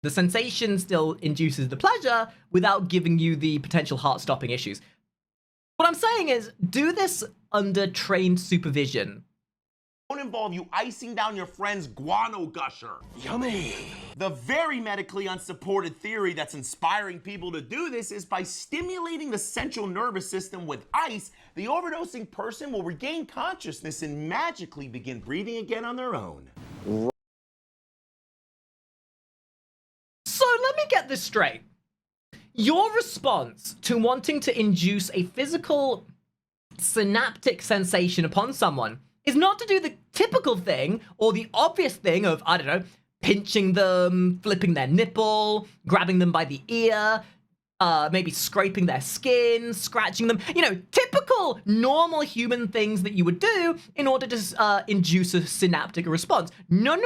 The sensation still induces the pleasure without giving you the potential heart-stopping issues. What I'm saying is, do this under trained supervision. Don't involve you icing down your friend's guano gusher. Yummy. The very medically unsupported theory that's inspiring people to do this is by stimulating the central nervous system with ice, the overdosing person will regain consciousness and magically begin breathing again on their own. So let me get this straight. Your response to wanting to induce a physical synaptic sensation upon someone is not to do the typical thing or the obvious thing of, I don't know, pinching them, flipping their nipple, grabbing them by the ear, maybe scraping their skin, scratching them. You know, typical normal human things that you would do in order to induce a synaptic response. No.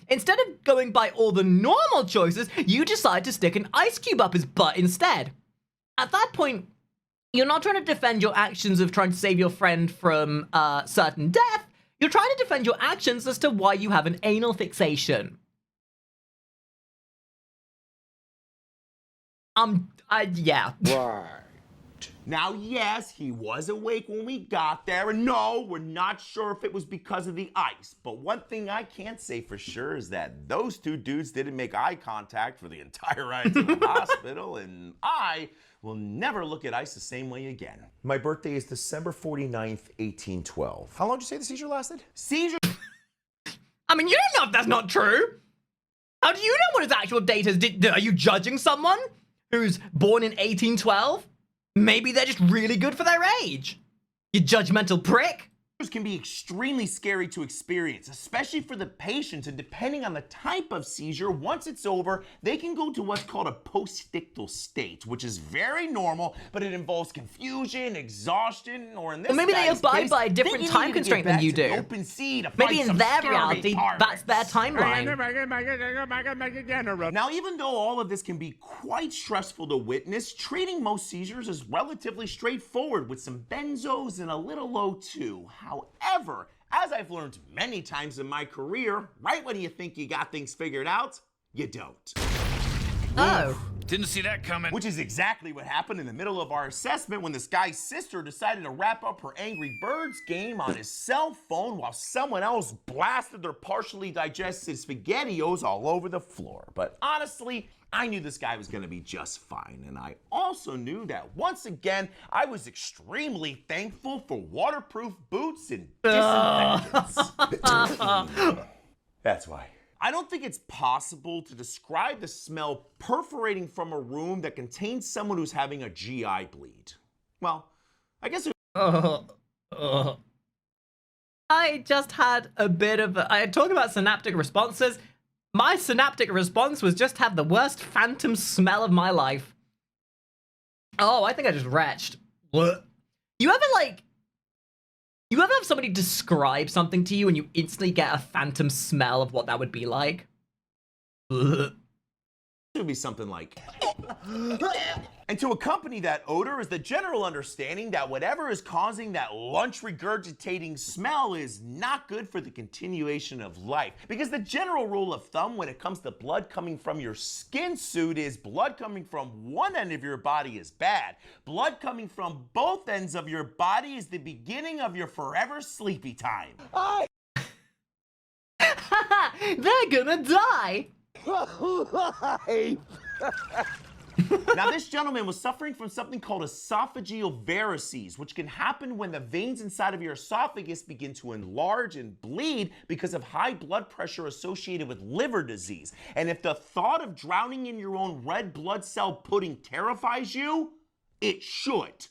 Instead of going by all the normal choices, you decide to stick an ice cube up his butt instead. At that point, you're not trying to defend your actions of trying to save your friend from certain death. You're trying to defend your actions as to why you have an anal fixation. Yeah. Right. Now, yes, he was awake when we got there, and no, we're not sure if it was because of the ice. But one thing I can't say for sure is that those two dudes didn't make eye contact for the entire ride to the hospital, and I will never look at ice the same way again. My birthday is December 49th, 1812. How long did you say the seizure lasted? Seizure. I mean, you don't know if that's not true. How do you know what his actual date is? Are you judging someone who's born in 1812? Maybe they're just really good for their age. You judgmental prick. Can be extremely scary to experience, especially for the patients, and depending on the type of seizure, once it's over, they can go to what's called a postictal state, which is very normal, but it involves confusion, exhaustion, or in this maybe they guy's abide case, by a different they time need to constraint get than back you to the do. open sea to Maybe fight in some their scary reality, pirates. that's their timeline. Now, even though all of this can be quite stressful to witness, treating most seizures is relatively straightforward with some benzos and a little O2. However, as I've learned many times in my career, right when you think you got things figured out, you don't. Oh. Didn't see that coming. Which is exactly what happened in the middle of our assessment when this guy's sister decided to wrap up her Angry Birds game on his cell phone while someone else blasted their partially digested SpaghettiOs all over the floor. But honestly, I knew this guy was going to be just fine. And I also knew that once again, I was extremely thankful for waterproof boots and disinfectants. That's why. I don't think it's possible to describe the smell perforating from a room that contains someone who's having a GI bleed. Well, I guess I just had a bit of I talk about synaptic responses. My synaptic response was just have the worst phantom smell of my life. Oh, I think I just retched. What? You ever have somebody describe something to you and you instantly get a phantom smell of what that would be like? it would be something like... And to accompany that odor is the general understanding that whatever is causing that lunch regurgitating smell is not good for the continuation of life. Because the general rule of thumb when it comes to blood coming from your skin suit is blood coming from one end of your body is bad. Blood coming from both ends of your body is the beginning of your forever sleepy time. They're gonna die! Now, this gentleman was suffering from something called esophageal varices, which can happen when the veins inside of your esophagus begin to enlarge and bleed because of high blood pressure associated with liver disease. And if the thought of drowning in your own red blood cell pudding terrifies you, it should.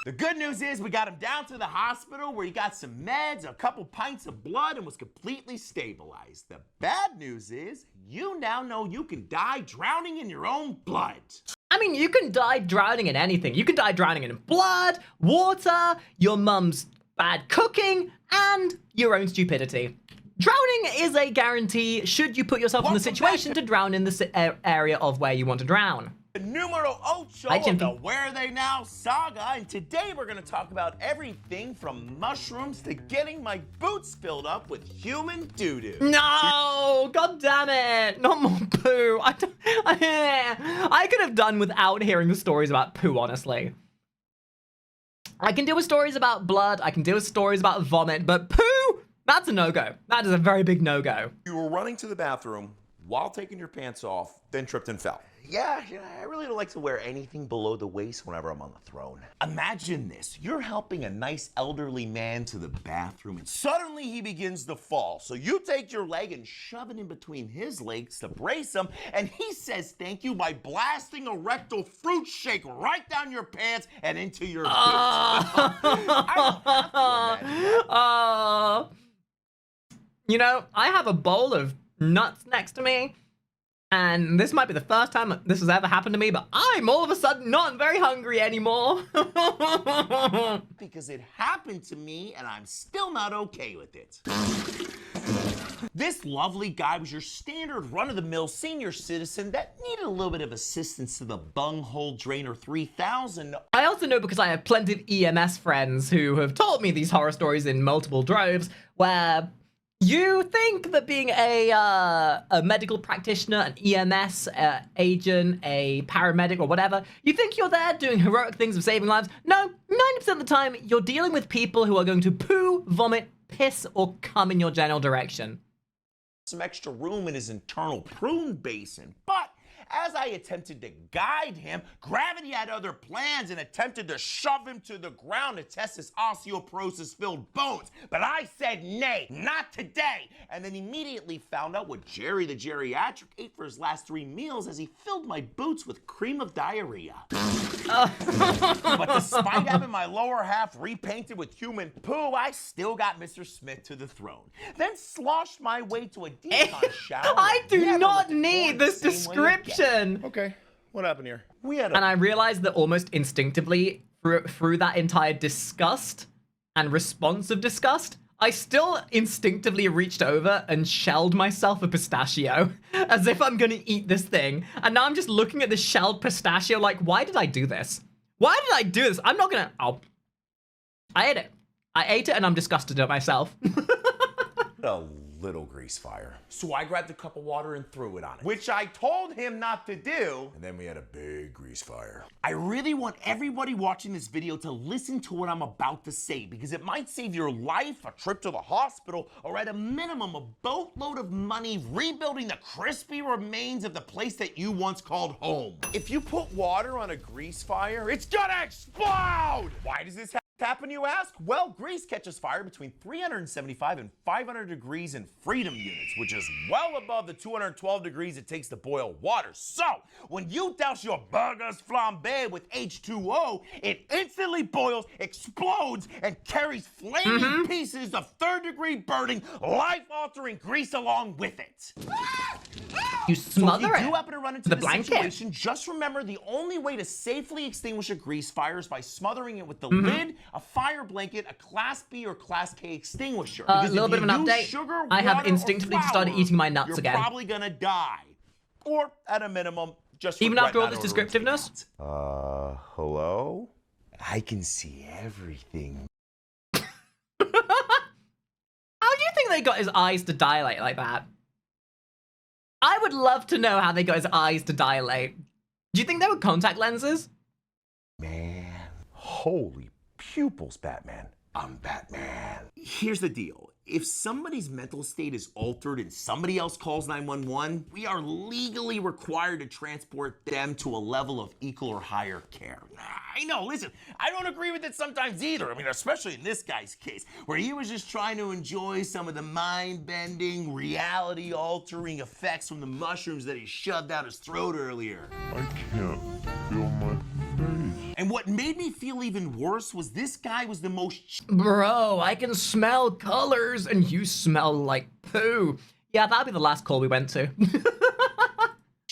The good news is we got him down to the hospital where he got some meds, a couple pints of blood, and was completely stabilized. The bad news is you now know you can die drowning in your own blood. I mean, you can die drowning in anything. You can die drowning in blood, water, your mum's bad cooking, and your own stupidity. Drowning is a guarantee should you put yourself in the situation to drown in the area of where you want to drown. Numero ocho of the Where They Now saga, and today we're going to talk about everything from mushrooms to getting my boots filled up with human doo-doo. No! God damn it! Not more poo. I could have done without hearing the stories about poo, honestly. I can deal with stories about blood, I can deal with stories about vomit, but poo? That's a no-go. That is a very big no-go. You were running to the bathroom while taking your pants off, then tripped and fell. Yeah, I really don't like to wear anything below the waist whenever I'm on the throne. Imagine this. You're helping a nice elderly man to the bathroom and suddenly he begins to fall. So you take your leg and shove it in between his legs to brace him, and he says thank you by blasting a rectal fruit shake right down your pants and into your boots. I don't have to imagine that. You know, I have a bowl of nuts next to me, and this might be the first time this has ever happened to me, but I'm all of a sudden not very hungry anymore. Because it happened to me, and I'm still not okay with it. This lovely guy was your standard run-of-the-mill senior citizen that needed a little bit of assistance to the bunghole drainer 3000. I also know because I have plenty of EMS friends who have told me these horror stories in multiple droves, where you think that being a medical practitioner, an EMS agent, a paramedic or whatever, you think you're there doing heroic things of saving lives. No, 90% of the time, you're dealing with people who are going to poo, vomit, piss, or come in your general direction. Some extra room in his internal prune basin, but as I attempted to guide him, gravity had other plans and attempted to shove him to the ground to test his osteoporosis-filled bones. But I said, nay, not today. And then immediately found out what Jerry the geriatric ate for his last 3 meals as he filled my boots with cream of diarrhea. But despite having my lower half repainted with human poo, I still got Mr. Smith to the throne. Then sloshed my way to a decon shower. I do not need this description. Okay, what happened here? And I realized that almost instinctively, through that entire disgust and response of disgust, I still instinctively reached over and shelled myself a pistachio, as if I'm gonna eat this thing. And now I'm just looking at this shelled pistachio like, why did I do this? Why did I do this? I'm not gonna... Oh. I ate it. I ate it and I'm disgusted at myself. A little grease fire. So I grabbed a cup of water and threw it on it, which I told him not to do. And then we had a big grease fire. I really want everybody watching this video to listen to what I'm about to say, because it might save your life, a trip to the hospital, or at a minimum, a boatload of money rebuilding the crispy remains of the place that you once called home. If you put water on a grease fire, it's gonna explode! Why does this happen, you ask? Well, grease catches fire between 375 and 500 degrees in freedom units, which is well above the 212 degrees it takes to boil water. So, when you douse your burgers flambe with H2O, it instantly boils, explodes, and carries flaming pieces of third-degree burning, life-altering grease along with it. You smother so if it. you do happen to run into the this blanket. situation, just remember the only way to safely extinguish a grease fire is by smothering it with the lid, a fire blanket, a Class B or Class K extinguisher. A little bit of an update. Sugar, I have water, instinctively or started flour, eating my nuts you're again. Probably gonna die. Or, at a minimum, just Even regret after all not this ordering descriptiveness? takeout. Hello? I can see everything. How do you think they got his eyes to dilate like that? I would love to know how they got his eyes to dilate. Do you think they were contact lenses? Man, holy pupils, Batman. I'm Batman. Here's the deal. If somebody's mental state is altered and somebody else calls 911, we are legally required to transport them to a level of equal or higher care. I know, listen, I don't agree with it sometimes either. I mean, especially in this guy's case, where he was just trying to enjoy some of the mind-bending, reality-altering effects from the mushrooms that he shoved down his throat earlier. I can't feel my face. And what made me feel even worse was this guy was the most Bro, I can smell colors and you smell like poo. Yeah, that'll be the last call we went to.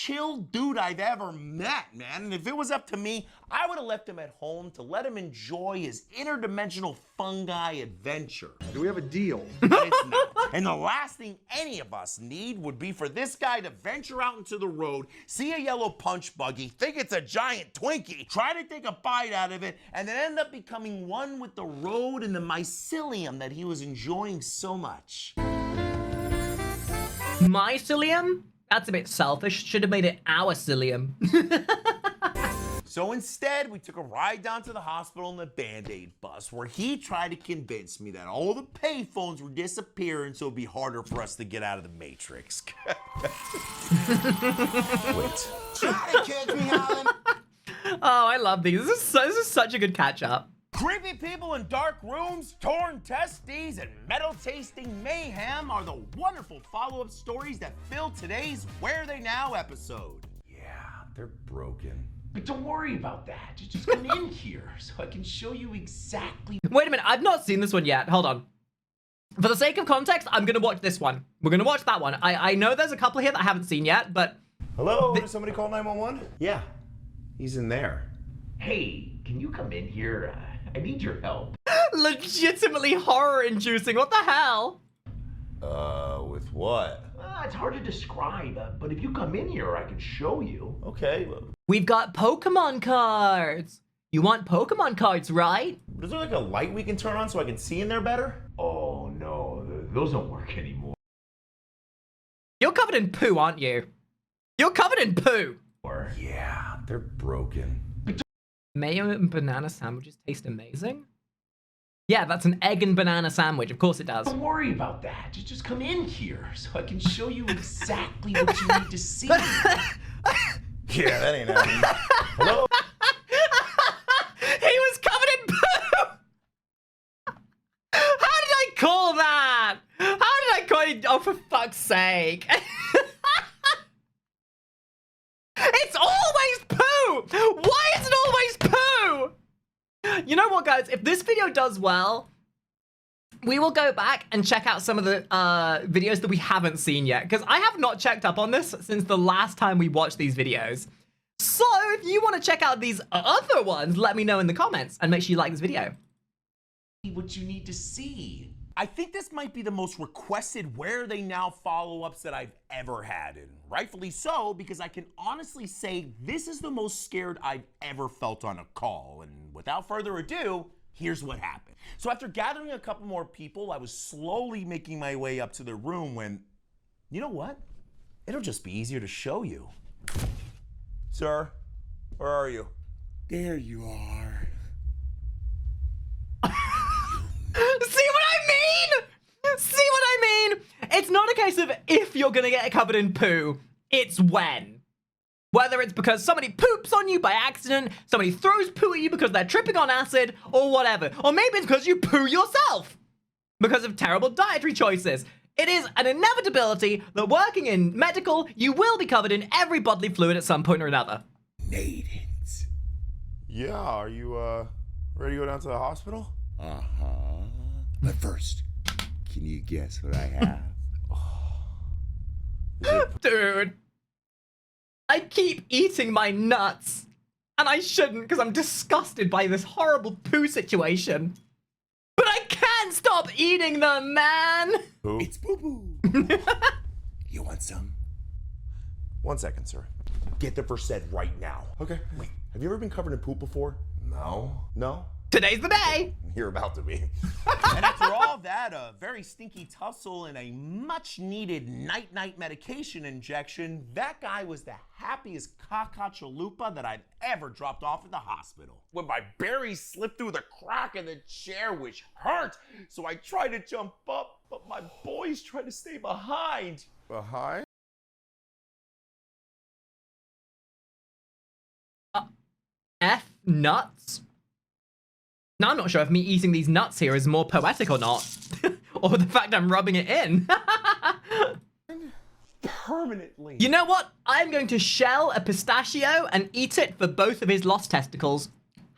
chill dude I've ever met, man. And if it was up to me, I would have left him at home to let him enjoy his interdimensional fungi adventure. Do we have a deal? But it's not. And the last thing any of us need would be for this guy to venture out into the road, see a yellow punch buggy, think it's a giant Twinkie, try to take a bite out of it, and then end up becoming one with the road and the mycelium that he was enjoying so much. Mycelium? That's a bit selfish. Should have made it our cilium. So instead, we took a ride down to the hospital in the Band-Aid bus, where he tried to convince me that all the payphones were disappearing, so it'd be harder for us to get out of the Matrix. Wait. Try to catch me howling. Oh, I love these. This is such a good catch-up. Creepy people in dark rooms, torn testes, and metal-tasting mayhem are the wonderful follow-up stories that fill today's Where They Now episode. Yeah, they're broken. But don't worry about that. Just come in here so I can show you exactly. Wait a minute, I've not seen this one yet. Hold on. For the sake of context, I'm gonna watch this one. We're gonna watch that one. I know there's a couple here that I haven't seen yet, but... Hello? Did somebody call 911? Yeah, he's in there. Hey, can you come in here? I need your help. Legitimately horror-inducing. What the hell? With what? It's hard to describe, but if you come in here, I can show you. Okay. We've got Pokemon cards. You want Pokemon cards, right? Is there like a light we can turn on so I can see in there better? Oh, no, those don't work anymore. You're covered in poo, aren't you? You're covered in poo. Yeah, they're broken. Mayo and banana sandwiches taste amazing? Yeah, that's an egg and banana sandwich. Of course it does. Don't worry about that. Just come in here so I can show you exactly what you need to see. Yeah, that ain't happening. Hello? He was covered in poo! How did I call that? How did I call it? Oh, for fuck's sake. It's always poo! Why is it always poo? You know what, guys? If this video does well, we will go back and check out some of the videos that we haven't seen yet, because I have not checked up on this since the last time we watched these videos. So if you want to check out these other ones, let me know in the comments and make sure you like this video. What you need to see. I think this might be the most requested Where They Now follow-ups that I've ever had, and rightfully so, because I can honestly say this is the most scared I've ever felt on a call. And without further ado, here's what happened. So after gathering a couple more people, I was slowly making my way up to the room when, you know what? It'll just be easier to show you. Sir, where are you? There you are. See what I mean? See what I mean? It's not a case of if you're gonna get covered in poo, it's when. Whether it's because somebody poops on you by accident, somebody throws poo at you because they're tripping on acid, or whatever. Or maybe it's because you poo yourself because of terrible dietary choices. It is an inevitability that working in medical, you will be covered in every bodily fluid at some point or another. Maidens. Yeah, are you ready to go down to the hospital? Uh-huh. But first, can you guess what I have? Dude. I keep eating my nuts. And I shouldn't because I'm disgusted by this horrible poo situation. But I can't stop eating them, man. Who? It's boo-boo. You want some? 1 second, sir. Get the Versed right now. Okay. Wait, have you ever been covered in poop before? No. No? Today's the day. You're about to be. And after all that, a very stinky tussle and a much-needed night-night medication injection, that guy was the happiest caca-chalupa that I'd ever dropped off at the hospital. When my berries slipped through the crack in the chair, which hurt, so I tried to jump up, but my boys tried to stay behind. Behind? F nuts? Now I'm not sure if me eating these nuts here is more poetic or not. Or the fact I'm rubbing it in. Permanently. You know what? I'm going to shell a pistachio and eat it for both of his lost testicles.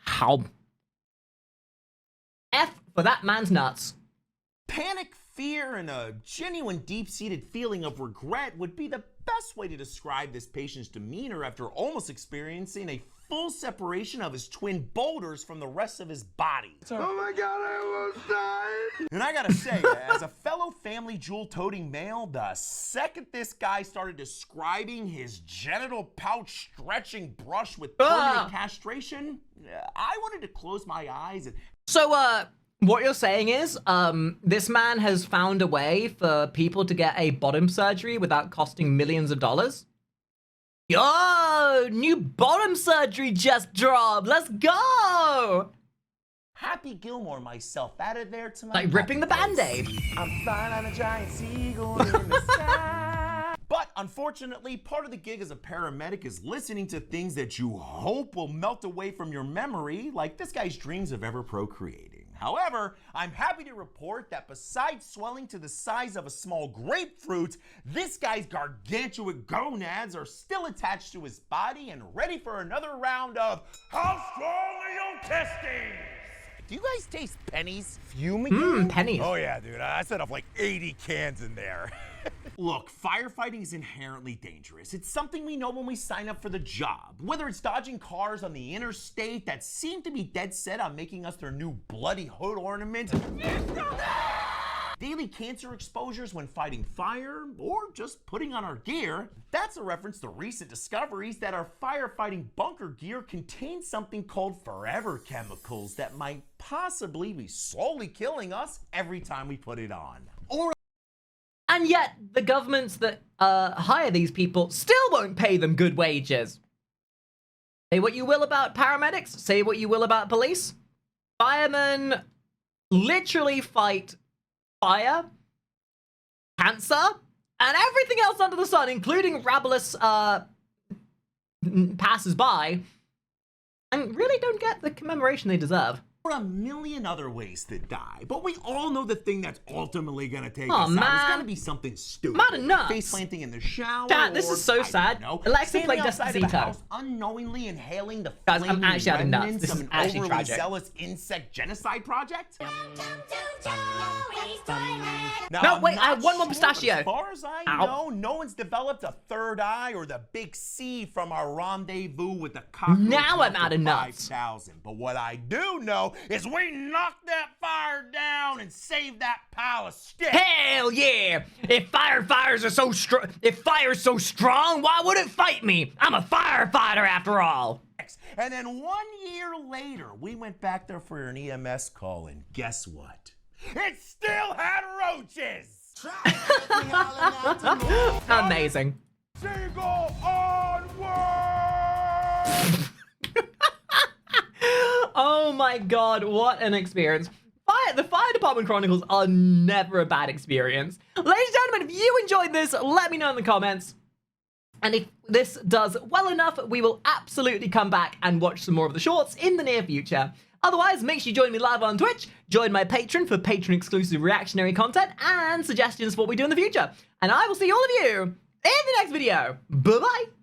How? F for that man's nuts. Panic, fear, and a genuine deep-seated feeling of regret would be the best way to describe this patient's demeanor after almost experiencing a full separation of his twin boulders from the rest of his body. Oh my God, I almost died. And I gotta say, as a fellow family jewel-toting male, the second this guy started describing his genital pouch stretching brush with permanent castration, I wanted to close my eyes and... So, what you're saying is, this man has found a way for people to get a bottom surgery without costing millions of dollars? Yo, new bottom surgery just dropped. Let's go. Happy Gilmore myself out of there to my Like ripping the Band-Aid. I'm flying on a giant seagull in the sky. But unfortunately, part of the gig as a paramedic is listening to things that you hope will melt away from your memory, like this guy's dreams of ever procreating. However, I'm happy to report that besides swelling to the size of a small grapefruit, this guy's gargantuan gonads are still attached to his body and ready for another round of How Strong Are Your Testes? Do you guys taste pennies? Fuming? Pennies. Oh yeah, dude. I set up like 80 cans in there. Look, firefighting is inherently dangerous. It's something we know when we sign up for the job. Whether it's dodging cars on the interstate that seem to be dead set on making us their new bloody hood ornament, daily cancer exposures when fighting fire, or just putting on our gear. That's a reference to recent discoveries that our firefighting bunker gear contains something called forever chemicals that might possibly be slowly killing us every time we put it on. And yet, the governments that hire these people still won't pay them good wages. Say what you will about paramedics, say what you will about police. Firemen literally fight fire, cancer, and everything else under the sun, including rabulous passers-by, and really don't get the commemoration they deserve. Or a million other ways to die, but we all know the thing that's ultimately gonna take Aw, us out is man. gonna be something stupid. Mad and nuts. Face planting in the shower. Dad, this or, is so I sad. don't know, Alexa standing played outside of the Despacito. house, unknowingly inhaling the Guys, I'm flaming actually out of nuts. remnants This of is an actually overly tragic. zealous insect genocide project. No, wait, I have one more pistachio. As far as I know, no one's developed a third eye or the big C from our rendezvous with the cockroach. Now I'm out of nuts. 5,000. But what I do know is we knocked that fire down and saved that pile of sticks. Hell yeah! If firefighters are so strong, if fire's so strong, why would it fight me? I'm a firefighter after all. And then 1 year later, we went back there for an EMS call, and guess what? It still had roaches! Amazing. Seagull onward! Oh my god, what an experience. The Fire Department Chronicles are never a bad experience. Ladies and gentlemen, if you enjoyed this, let me know in the comments. And if this does well enough, we will absolutely come back and watch some more of the shorts in the near future. Otherwise, make sure you join me live on Twitch, join my Patreon for Patreon-exclusive reactionary content and suggestions for what we do in the future. And I will see all of you in the next video. Bye-bye!